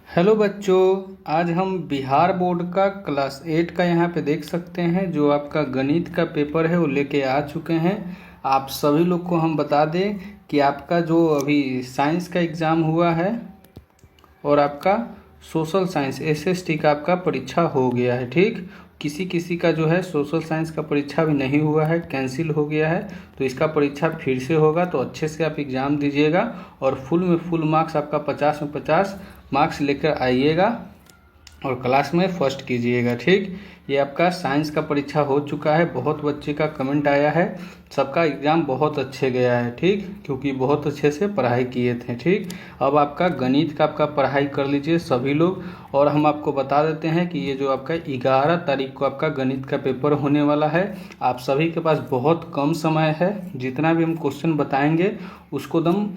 Hello बच्चों, आज हम बिहार बोर्ड का क्लास 8 का यहाँ पे देख सकते हैं जो आपका गणित का पेपर है वो लेके आ चुके हैं। आप सभी लोग को हम बता दें कि आपका जो अभी साइंस का एग्ज़ाम हुआ है और आपका सोशल साइंस एसएसटी का आपका परीक्षा हो गया है। ठीक, किसी किसी का जो है सोशल साइंस का परीक्षा भी नहीं हुआ है, कैंसिल हो गया है, तो इसका परीक्षा फिर से होगा। तो अच्छे से आप एग्ज़ाम दीजिएगा और फुल में फुल मार्क्स आपका 50 में 50 मार्क्स लेकर आइएगा और क्लास में फर्स्ट कीजिएगा। ठीक, ये आपका साइंस का परीक्षा हो चुका है। बहुत बच्चे का कमेंट आया है, सबका एग्ज़ाम बहुत अच्छे गया है। ठीक, क्योंकि बहुत अच्छे से पढ़ाई किए थे। ठीक, अब आपका गणित का आपका पढ़ाई कर लीजिए सभी लोग। और हम आपको बता देते हैं कि ये जो आपका 11 तारीख को आपका गणित का पेपर होने वाला है। आप सभी के पास बहुत कम समय है, जितना भी हम क्वेश्चन बताएंगे उसको दम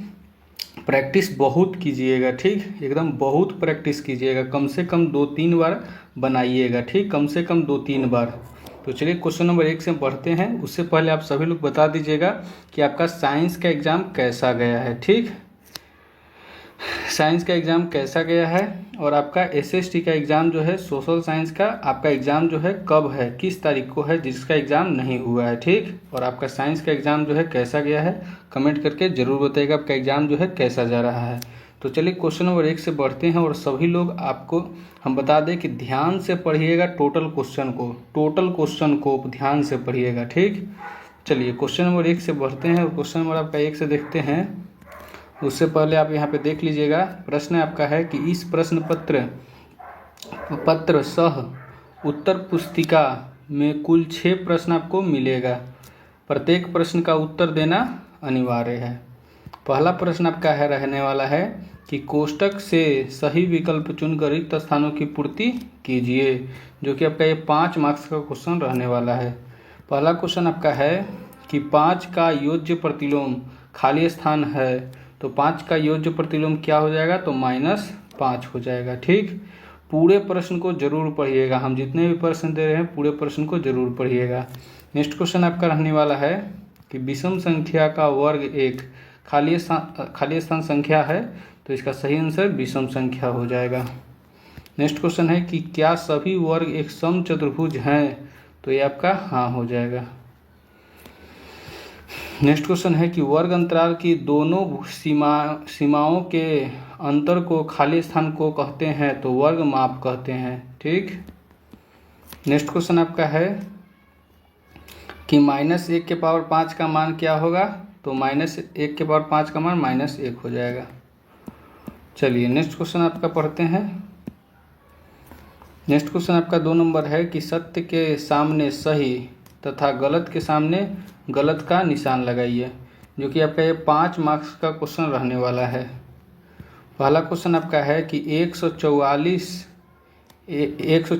प्रैक्टिस बहुत कीजिएगा। ठीक, एकदम बहुत प्रैक्टिस कीजिएगा, कम से कम 2-3 बार बनाइएगा। ठीक, कम से कम 2-3 बार। तो चलिए क्वेश्चन नंबर 1 से बढ़ते हैं। उससे पहले आप सभी लोग बता दीजिएगा कि आपका साइंस का एग्ज़ाम कैसा गया है। ठीक, साइंस का एग्ज़ाम कैसा गया है और आपका एसएसटी का एग्ज़ाम जो है सोशल साइंस का आपका एग्ज़ाम जो है कब है, किस तारीख को है, जिसका एग्ज़ाम नहीं हुआ है। ठीक, और आपका साइंस का एग्ज़ाम जो है कैसा गया है कमेंट करके ज़रूर बताइएगा आपका एग्ज़ाम जो है कैसा जा रहा है। तो चलिए क्वेश्चन नंबर 1 से बढ़ते हैं और सभी लोग आपको हम बता दें कि ध्यान से पढ़िएगा, टोटल क्वेश्चन को ध्यान से पढ़िएगा। ठीक, चलिए क्वेश्चन नंबर 1 से बढ़ते हैं और क्वेश्चन नंबर आपका 1 से देखते हैं। उससे पहले आप यहाँ पे देख लीजिएगा, प्रश्न आपका है कि इस प्रश्न पत्र सह उत्तर पुस्तिका में कुल 6 प्रश्न आपको मिलेगा। प्रत्येक प्रश्न का उत्तर देना अनिवार्य है। पहला प्रश्न आपका है रहने वाला है कि कोष्टक से सही विकल्प चुनकर रिक्त स्थानों की पूर्ति कीजिए, जो कि आपका ये 5 मार्क्स का क्वेश्चन रहने वाला है। पहला क्वेश्चन आपका है कि 5 का योज्य प्रतिलोम खाली स्थान है, तो 5 का योज्य प्रतिलोम क्या हो जाएगा, तो -5 हो जाएगा। ठीक, पूरे प्रश्न को जरूर पढ़िएगा, हम जितने भी प्रश्न दे रहे हैं पूरे प्रश्न को जरूर पढ़िएगा। नेक्स्ट क्वेश्चन आपका रहने वाला है कि विषम संख्या का वर्ग एक खाली स्थान संख्या है, तो इसका सही आंसर विषम संख्या हो जाएगा। नेक्स्ट क्वेश्चन है कि क्या सभी वर्ग एक समचतुर्भुज हैं, तो ये आपका हाँ हो जाएगा। नेक्स्ट क्वेश्चन है कि वर्ग अंतराल की दोनों सीमाओं के अंतर को खाली स्थान को कहते हैं, तो वर्ग माप कहते हैं। ठीक, नेक्स्ट क्वेश्चन आपका है कि -1 के पावर 5 का मान क्या होगा, तो -1 के पावर 5 का मान -1 हो जाएगा। चलिए नेक्स्ट क्वेश्चन आपका पढ़ते हैं। नेक्स्ट क्वेश्चन आपका 2 नंबर है कि सत्य के सामने सही तथा गलत के सामने गलत का निशान लगाइए, जो कि आपका ये 5 मार्क्स का क्वेश्चन रहने वाला है। पहला क्वेश्चन आपका है कि 144 एक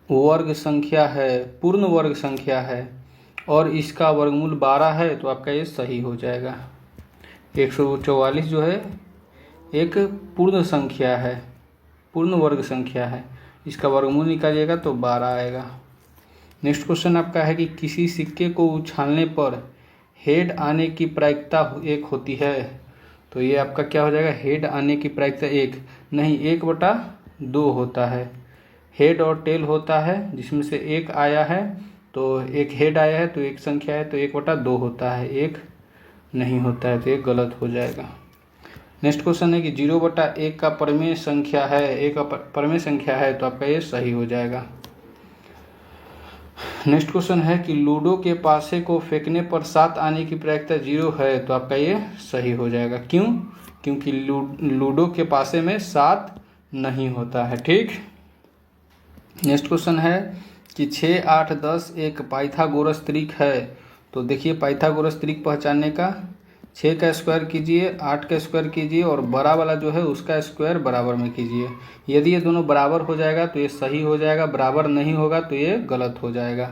वर्ग संख्या है, पूर्ण वर्ग संख्या है और इसका वर्गमूल 12 है, तो आपका ये सही हो जाएगा। 144 जो है एक पूर्ण संख्या है, पूर्ण वर्ग संख्या है, इसका वर्गमूल निकालिएगा तो 12 आएगा। नेक्स्ट क्वेश्चन आपका है कि किसी सिक्के को उछालने पर हेड आने की प्रायिकता 1 होती है, तो ये आपका क्या हो जाएगा, हेड आने की प्रायिकता 1 नहीं 1/2 होता है। हेड और टेल होता है, जिसमें से 1 आया है, तो एक हेड आया है तो एक संख्या है, तो 1/2 होता है, 1 नहीं होता है, तो ये गलत हो जाएगा। नेक्स्ट क्वेश्चन है कि 0/1 का परमेय संख्या है, एक परमेय संख्या है, तो आपका ये सही हो जाएगा। नेक्स्ट क्वेश्चन है कि लूडो के पासे को फेंकने पर 7 आने की प्रायिकता 0 है, तो आपका ये सही हो जाएगा। क्यों, क्योंकि लूडो के पासे में 7 नहीं होता है। ठीक, नेक्स्ट क्वेश्चन है कि 6, 8, 10 एक पाइथागोरस त्रिक है, तो देखिए पाइथागोरस त्रिक पहचानने का 6 का स्क्वायर कीजिए, 8 का स्क्वायर कीजिए और बड़ा वाला जो है उसका स्क्वायर बराबर में कीजिए। यदि ये दोनों बराबर हो जाएगा तो ये सही हो जाएगा, बराबर नहीं होगा तो ये गलत हो जाएगा।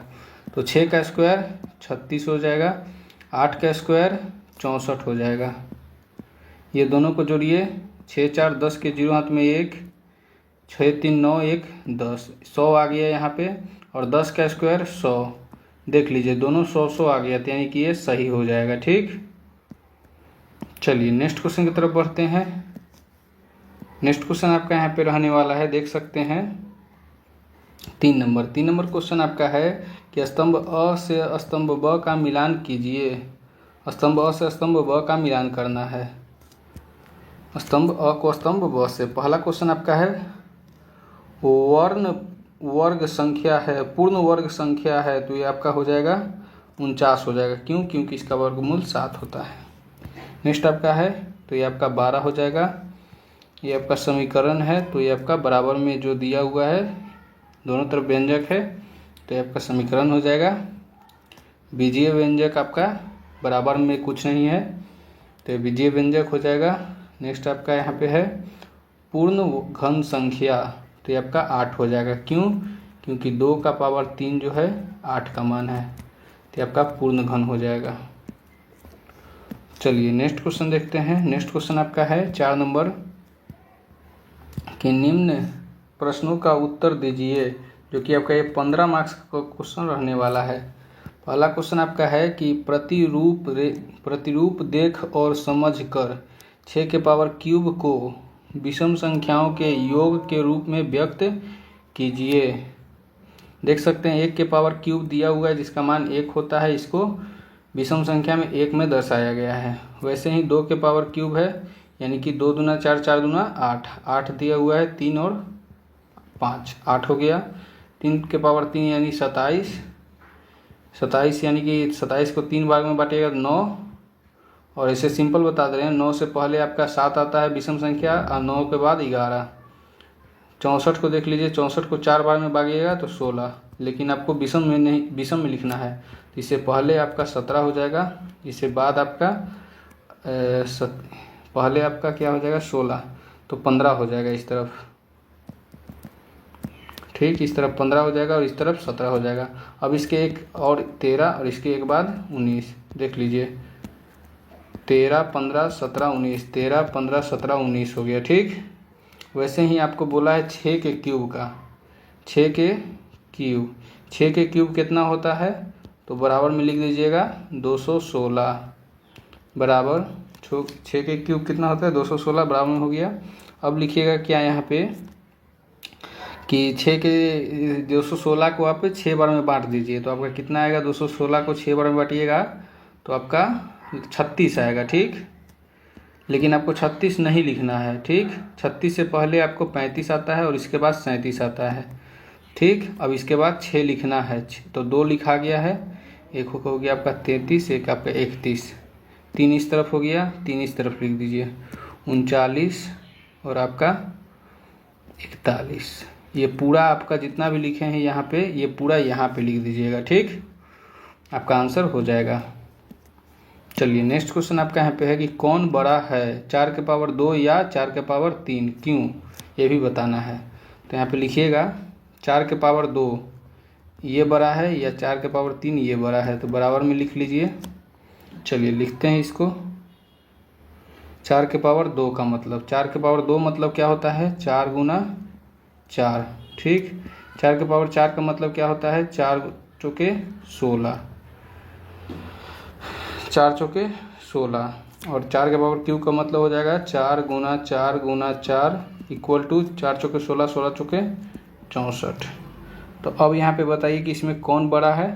तो 6 का स्क्वायर 36 हो जाएगा, 8 का स्क्वायर 64 हो जाएगा। ये दोनों को जोड़िए, 6, 4, 10 के 0 हाथ में 1, 6, 3, 9, 1, 10, 100 आ गया यहाँ पे, और 10 का स्क्वायर 100। देख लीजिए दोनों 100 100 आ गया, यानी कि ये सही हो जाएगा। ठीक, चलिए नेक्स्ट क्वेश्चन की तरफ बढ़ते हैं। नेक्स्ट क्वेश्चन आपका यहाँ पे रहने वाला है, देख सकते हैं 3 नंबर क्वेश्चन आपका है कि स्तंभ अ से स्तंभ ब का मिलान कीजिए। स्तंभ अ से स्तंभ ब का मिलान करना है। स्तंभ अ को स्तंभ ब से। पहला क्वेश्चन आपका है वर्ग संख्या है, पूर्ण वर्ग संख्या है, तो ये आपका हो जाएगा 49 हो जाएगा। क्यों? क्योंकि इसका वर्गमूल 7 होता है। नेक्स्ट आपका है तो ये आपका 12 हो जाएगा। ये आपका समीकरण है, तो ये आपका बराबर में जो दिया हुआ है दोनों तरफ व्यंजक है, तो ये आपका समीकरण हो जाएगा। बीजीय व्यंजक आपका बराबर में कुछ नहीं है, तो ये बीजीय व्यंजक हो जाएगा। नेक्स्ट आपका यहाँ पे है पूर्ण घन संख्या, तो ये आपका 8 हो जाएगा। क्यों? क्योंकि 2 का पावर 3 जो है 8 का मान है, तो ये आपका पूर्ण घन हो जाएगा। चलिए नेक्स्ट क्वेश्चन देखते हैं। नेक्स्ट क्वेश्चन आपका है 4 नंबर कि निम्न प्रश्नों का उत्तर दीजिए, जो कि आपका ये 15 मार्क्स का क्वेश्चन रहने वाला है। पहला क्वेश्चन आपका है कि प्रतिरूप देख और समझ कर 6 के पावर क्यूब को विषम संख्याओं के योग के रूप में व्यक्त कीजिए। देख सकते हैं 1 के पावर क्यूब दिया हुआ है जिसका मान 1 होता है, इसको विषम संख्या में 1 में दर्शाया गया है। वैसे ही 2 के पावर क्यूब है, यानी कि 2 दूना 4, 4 दूना 8, 8 दिया हुआ है, 3 और 5 8 हो गया। 3 के पावर 3 यानी 27, 27 यानी कि 27 को 3 भाग में बांटिएगा 9, और ऐसे सिंपल बता दे रहे हैं 9 से पहले आपका 7 आता है विषम संख्या, और 9 के बाद 11। 64 को देख लीजिए, 64 को 4 बार में भागिएगा तो 16, लेकिन आपको विषम में नहीं, विषम में लिखना है। इससे पहले आपका 17 हो जाएगा, इससे बाद आपका पहले आपका क्या हो जाएगा 16, तो 15 हो जाएगा इस तरफ। ठीक, इस तरफ 15 हो जाएगा और इस तरफ 17 हो जाएगा। अब इसके एक और 13 और इसके एक बाद 19 देख लीजिए, 13 15 17 19, 13 15 17 19 हो गया। ठीक, वैसे ही आपको बोला है 6 के क्यूब का, 6 के क्यूब कितना होता है, तो बराबर में लिख दीजिएगा 216 बराबर 6 के क्यूब कितना होता है 216 बराबर में हो गया। अब लिखिएगा क्या यहाँ पे कि 6 के 216 को आप 6 बार में बांट दीजिए, तो आपका कितना आएगा, 216 को 6 बार में बांटिएगा तो आपका 36 आएगा। ठीक, लेकिन आपको 36 नहीं लिखना है। ठीक, 36 से पहले आपको 35 आता है और इसके बाद 37 आता है। ठीक, अब इसके बाद 6 लिखना है, तो 2 लिखा गया है, एक हो गया आपका 33, एक आपका 31, 3 इस तरफ हो गया, 3 इस तरफ लिख दीजिए, 39 और आपका 41। ये पूरा आपका जितना भी लिखे हैं यहाँ पे, ये पूरा यहाँ पे लिख दीजिएगा। ठीक, आपका आंसर हो जाएगा। चलिए नेक्स्ट क्वेश्चन आपका यहाँ पे है कि कौन बड़ा है, 4 के पावर 2 या 4 के पावर 3, क्यों, ये भी बताना है। तो यहाँ पे लिखिएगा 4 के पावर 2 ये बड़ा है या 4 के पावर 3 ये बड़ा है, तो बराबर में लिख लीजिए। चलिए लिखते हैं इसको। 4 के पावर 2 का मतलब, 4 के पावर 2 मतलब क्या होता है, 4 गुना 4। ठीक, 4 के पावर 4 का मतलब क्या होता है, 4 चौके 16, 4 चौके 16, और 4 के पावर क्यूब का मतलब हो जाएगा 4 गुना 4 गुना 4 इक्वल टू 4 चौके 16, 16 चौके 64। तो अब यहाँ पे बताइए कि इसमें कौन बड़ा है।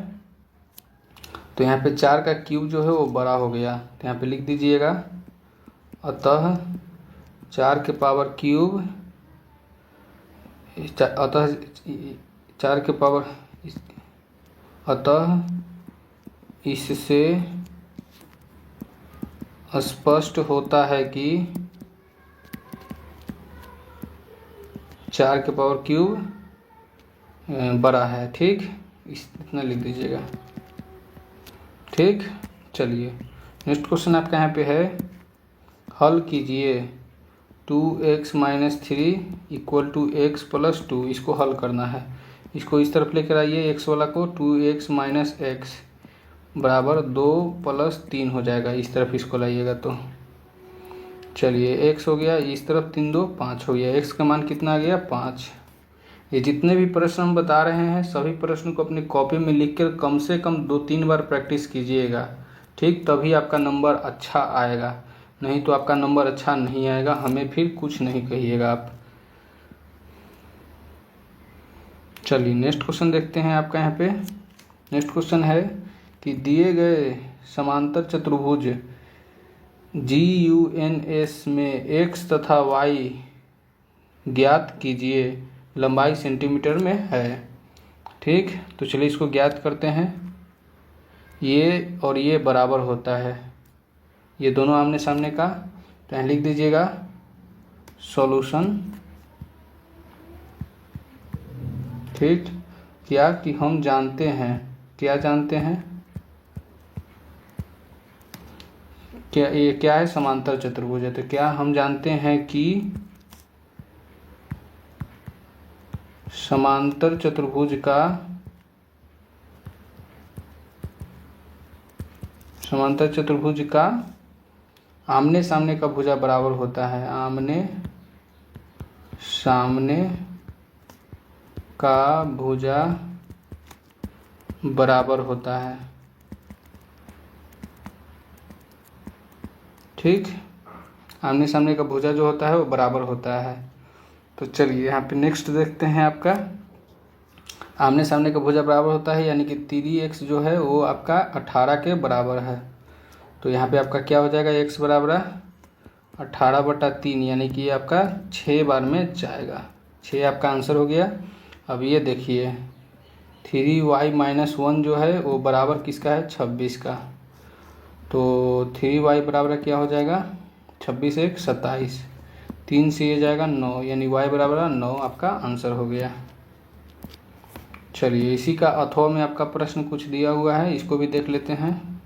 तो यहाँ पे 4 का क्यूब जो है वो बड़ा हो गया, तो यहाँ पे लिख दीजिएगा अतः 4 के पावर क्यूब, अतः 4 के पावर, अतः इससे स्पष्ट होता है कि 4 के पावर क्यूब बड़ा है। ठीक, इतना लिख दीजिएगा। ठीक, चलिए नेक्स्ट क्वेश्चन आपका यहाँ पे है, हल कीजिए 2x - 3 इक्वल टू x + 2, इसको हल करना है। इसको इस तरफ लेकर आइए, x वाला को, 2x - x बराबर 2 + 3 हो जाएगा, इस तरफ इसको लाइएगा तो चलिए x हो गया, इस तरफ 3 2 5 हो गया, x का मान कितना आ गया 5। ये जितने भी प्रश्न हम बता रहे हैं सभी प्रश्न को अपनी कॉपी में लिखकर कम से कम 2-3 बार प्रैक्टिस कीजिएगा। ठीक, तभी आपका नंबर अच्छा आएगा, नहीं तो आपका नंबर अच्छा नहीं आएगा, हमें फिर कुछ नहीं कहिएगा आप। चलिए नेक्स्ट क्वेश्चन देखते हैं आपका यहाँ पे। नेक्स्ट क्वेश्चन है कि दिए गए समांतर चतुर्भुज GUNS में x तथा y ज्ञात कीजिए, लंबाई सेंटीमीटर में है। ठीक, तो चलिए इसको ज्ञात करते हैं। ये और ये बराबर होता है, ये दोनों आमने सामने का, तो यहाँ लिख दीजिएगा सॉल्यूशन। ठीक, क्या कि हम जानते हैं, क्या जानते हैं, क्या ये क्या है, समांतर चतुर्भुज है। तो क्या हम जानते हैं कि समांतर चतुर्भुज का आमने सामने का भुजा बराबर होता है, आमने सामने का भुजा बराबर होता है। ठीक, आमने सामने का भुजा जो होता है वो बराबर होता है। तो चलिए यहाँ पे नेक्स्ट देखते हैं आपका। आमने सामने का भुजा बराबर होता है यानी कि 3x जो है वो आपका 18 के बराबर है। तो यहाँ पे आपका क्या हो जाएगा, x बराबर 18/3 यानी कि ये आपका 6 बार में जाएगा। 6 आपका आंसर हो गया। अब ये देखिए 3y-1 जो है वो बराबर किसका है, 26 का। तो 3y बराबर क्या हो जाएगा, 26 1 27, 3 से ये जाएगा 9 यानी y बराबर 9 आपका आंसर हो गया। चलिए इसी का अथवा में आपका प्रश्न कुछ दिया हुआ है, इसको भी देख लेते हैं।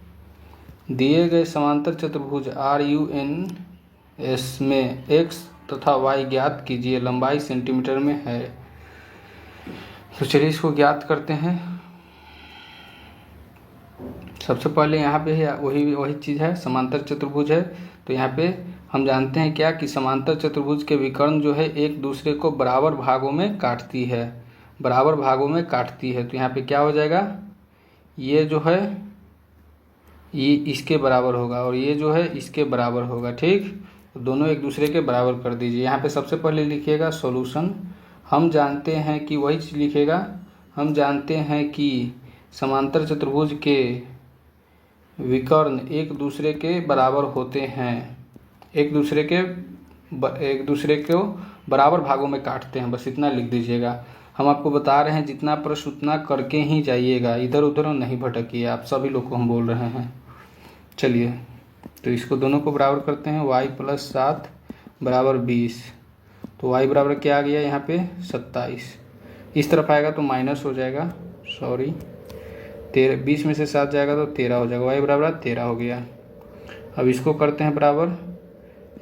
दिए गए समांतर चतुर्भुज RUNS में x तथा y ज्ञात कीजिए, लंबाई सेंटीमीटर में है। तो चलिए इसको ज्ञात करते हैं। सबसे पहले यहाँ पे वही चीज़ है, समांतर चतुर्भुज है। तो यहाँ पे हम जानते हैं क्या कि समांतर चतुर्भुज के विकर्ण जो है एक दूसरे को बराबर भागों में काटती है, बराबर भागों में काटती है। तो यहाँ पे क्या हो जाएगा, ये जो है ये इसके बराबर होगा और ये जो है इसके बराबर होगा। ठीक, तो दोनों एक दूसरे के बराबर कर दीजिए। यहाँ पे सबसे पहले लिखिएगा सॉल्यूशन। हम जानते हैं कि वही चीज़ लिखेगा, हम जानते हैं कि समांतर चतुर्भुज के विकर्ण एक दूसरे के बराबर होते हैं, एक दूसरे को बराबर भागों में काटते हैं, बस इतना लिख दीजिएगा। हम आपको बता रहे हैं जितना प्रश्न उतना करके ही जाइएगा, इधर उधर नहीं भटकिए, आप सभी लोग को हम बोल रहे हैं। चलिए तो इसको दोनों को बराबर करते हैं, y+7 बराबर 20। तो y बराबर क्या आ गया यहाँ पे 27, इस तरफ आएगा तो माइनस हो जाएगा, सॉरी 20 में से 7 जाएगा तो 13 हो जाएगा, y बराबर 13 हो गया। अब इसको करते हैं बराबर,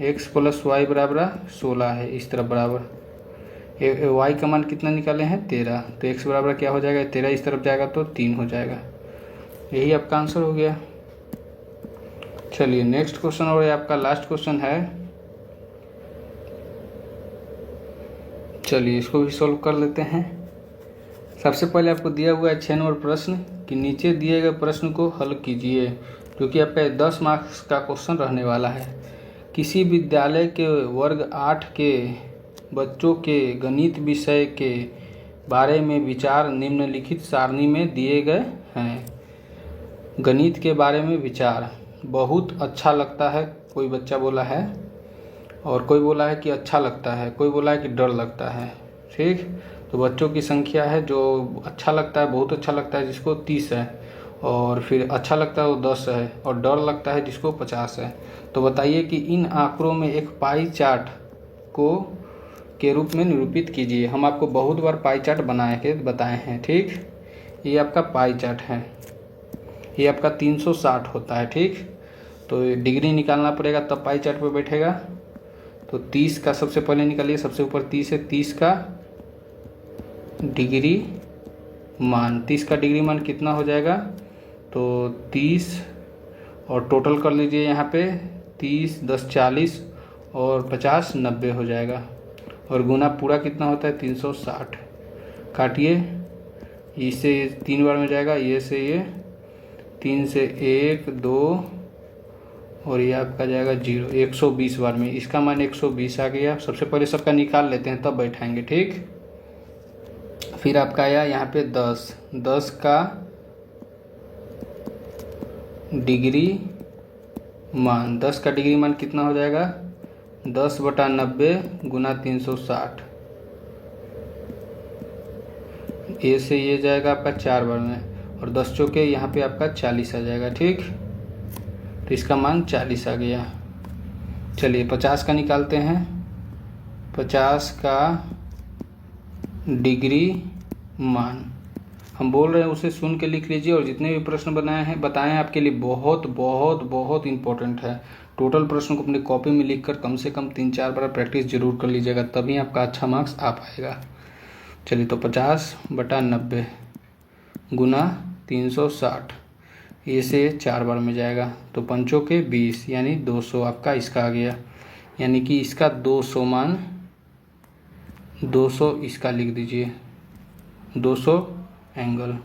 x + y बराबर 16 है, इस तरफ बराबर y का मान कितना निकाले हैं 13, तो x बराबर क्या हो जाएगा 13, इस तरफ जाएगा तो 3 हो जाएगा। यही आपका आंसर हो गया। चलिए नेक्स्ट क्वेश्चन और ये आपका लास्ट क्वेश्चन है। चलिए इसको भी सॉल्व कर लेते हैं। सबसे पहले आपको दिया हुआ है 6 नंबर प्रश्न कि नीचे दिए गए प्रश्न को हल कीजिए, क्योंकि आपका 10 मार्क्स का क्वेश्चन रहने वाला है। किसी विद्यालय के वर्ग 8 के बच्चों के गणित विषय के बारे में विचार निम्नलिखित सारणी में दिए गए हैं। गणित के बारे में विचार, बहुत अच्छा लगता है कोई बच्चा बोला है, और कोई बोला है कि अच्छा लगता है, कोई बोला है कि डर लगता है। ठीक, तो बच्चों की संख्या है जो अच्छा लगता है, बहुत अच्छा लगता है जिसको 30 है, और फिर अच्छा लगता है वो 10 है, और डर लगता है जिसको 50 है। तो बताइए कि इन आंकड़ों में एक पाई चार्ट को के रूप में निरूपित कीजिए। हम आपको बहुत बार पाई चार्ट बताए हैं। ठीक, ये आपका पाई चार्ट है, ये आपका 360 होता है। ठीक, तो डिग्री निकालना पड़ेगा तब पाई चार्ट पे बैठेगा। तो 30 का सबसे पहले निकालिए, सबसे ऊपर 30 है, 30 का डिग्री मान, 30 का डिग्री मान कितना हो जाएगा, तो 30 और टोटल कर लीजिए यहाँ पे 30 10 40 और 50 90 हो जाएगा, और गुना पूरा कितना होता है 360। काटिए, इससे ये 3 बार में जाएगा, ये से ये 3 से 1 2 और ये आपका जाएगा 0 120 बार में। इसका मान 120 आ गया। सबसे पहले सबका निकाल लेते हैं तब बैठाएंगे, ठीक। फिर आपका आया यहाँ पे 10 का डिग्री मान। 10 का डिग्री मान कितना हो जाएगा? 10/90 गुना 360। ये से ये जाएगा आपका 4 बार में, और 10 चौके यहाँ पे आपका 40 आ जाएगा, ठीक। तो इसका मान 40 आ गया। चलिए 50 का निकालते हैं। 50 का डिग्री मान हम बोल रहे हैं उसे सुन के लिख लीजिए, और जितने भी प्रश्न बताए हैं आपके लिए बहुत बहुत बहुत इंपॉर्टेंट है। टोटल प्रश्न को अपनी कॉपी में लिखकर कम से कम 3-4 बार प्रैक्टिस जरूर कर लीजिएगा, तभी आपका अच्छा मार्क्स आ पाएगा। चलिए तो 50/90 गुना 360, ये से 4 बार में जाएगा, तो 5 के 20 यानी 200 आपका इसका आ गया। यानी कि इसका 200 मान 200 इसका लिख दीजिए, 200 एंगल।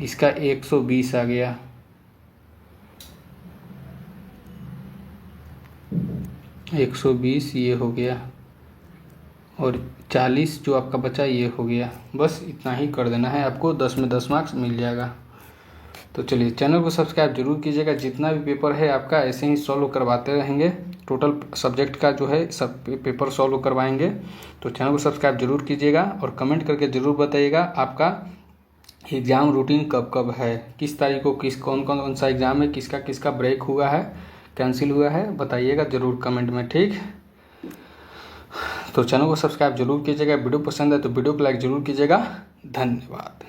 इसका 120 आ गया। 120 ये हो गया, और 40 जो आपका बचा ये हो गया। बस इतना ही कर देना है आपको, 10 में 10 मार्क्स मिल जाएगा। तो चलिए चैनल को सब्सक्राइब जरूर कीजिएगा। जितना भी पेपर है आपका ऐसे ही सॉल्व करवाते रहेंगे। टोटल सब्जेक्ट का जो है सब पेपर सॉल्व करवाएंगे। तो चैनल को सब्सक्राइब जरूर कीजिएगा, और कमेंट करके ज़रूर बताइएगा आपका एग्ज़ाम रूटीन कब कब है, किस तारीख को कौन कौन सा एग्ज़ाम है, किसका किसका ब्रेक हुआ है, कैंसिल हुआ है, बताइएगा ज़रूर कमेंट में, ठीक। तो चैनल को सब्सक्राइब जरूर कीजिएगा। वीडियो पसंद है तो वीडियो को लाइक ज़रूर कीजिएगा। धन्यवाद।